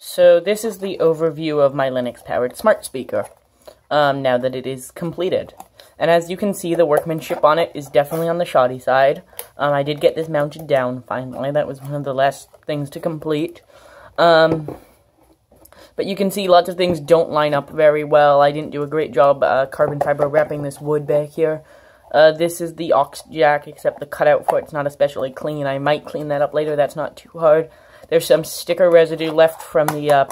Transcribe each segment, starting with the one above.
So this is the overview of my Linux-powered smart speaker, now that it is completed. And as you can see, the workmanship on it is definitely on the shoddy side. I did get this mounted down, finally. That was one of the last things to complete. But you can see lots of things don't line up very well. I didn't do a great job carbon fiber wrapping this wood back here. This is the aux jack, except the cutout for it's not especially clean. I might clean that up later, that's not too hard. There's some sticker residue left from the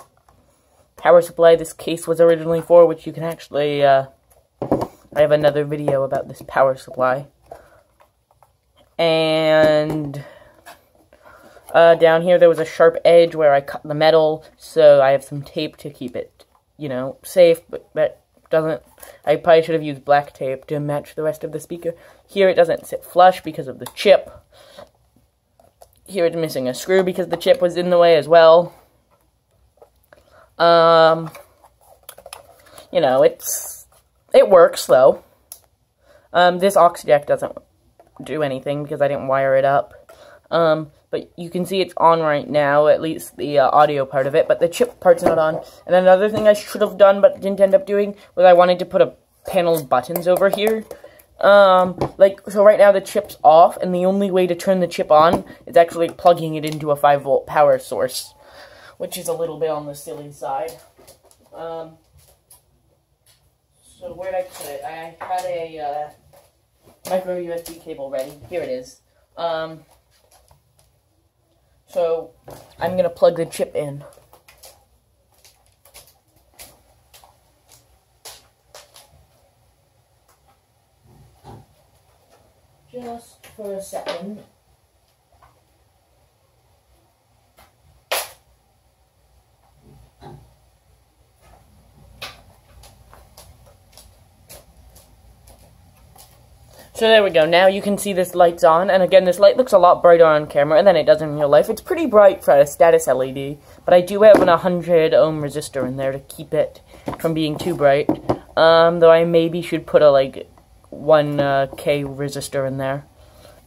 power supply this case was originally for, which you can actually, I have another video about this power supply. And down here there was a sharp edge where I cut the metal, so I have some tape to keep it, you know, safe, but that doesn't, I probably should have used black tape to match the rest of the speaker. Here it doesn't sit flush because of the chip. Here it's missing a screw because the chip was in the way as well. You know, it works though. This aux jack doesn't do anything because I didn't wire it up. But you can see it's on right now, at least the audio part of it, but the chip part's not on. And another thing I should have done but didn't end up doing was I wanted to put a panel of buttons over here. So right now the chip's off, and the only way to turn the chip on is actually plugging it into a 5-volt power source, which is a little bit on the silly side. So where'd I put it? I had a, micro USB cable ready. Here it is. So I'm gonna plug the chip in. Just for a second. So there we go, now you can see this light's on, and again, this light looks a lot brighter on camera than it does in real life. It's pretty bright for a status LED, but I do have an 100 ohm resistor in there to keep it from being too bright. Though I maybe should put a, 1K resistor in there,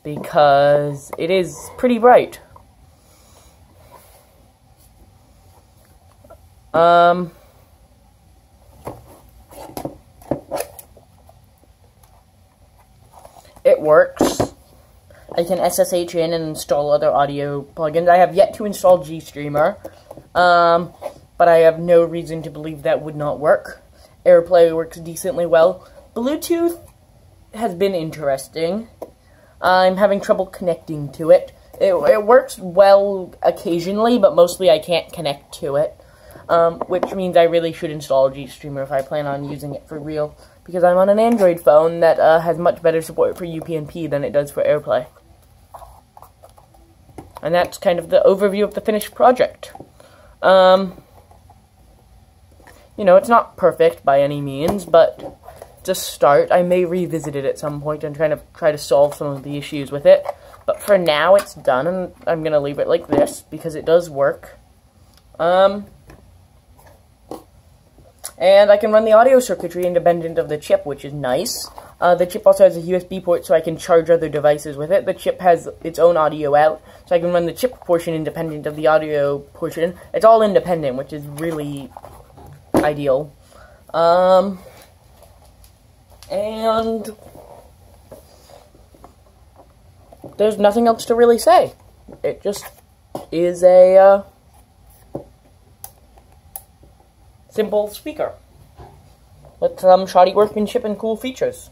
because it is pretty bright. It works. I can SSH in and install other audio plugins. I have yet to install GStreamer, but I have no reason to believe that would not work. AirPlay works decently well. Bluetooth has been interesting. I'm having trouble connecting to it. It works well occasionally, but mostly I can't connect to it, which means I really should install GStreamer if I plan on using it for real, because I'm on an Android phone that has much better support for UPnP than it does for AirPlay. And that's kind of the overview of the finished project. You know, it's not perfect by any means, but to start, I may revisit it at some point and try to solve some of the issues with it. But for now, it's done, and I'm going to leave it like this, because it does work. And I can run the audio circuitry independent of the chip, which is nice. The chip also has a USB port, so I can charge other devices with it. The chip has its own audio out, so I can run the chip portion independent of the audio portion. It's all independent, which is really ideal. And there's nothing else to really say. It just is a simple speaker with some shoddy workmanship and cool features.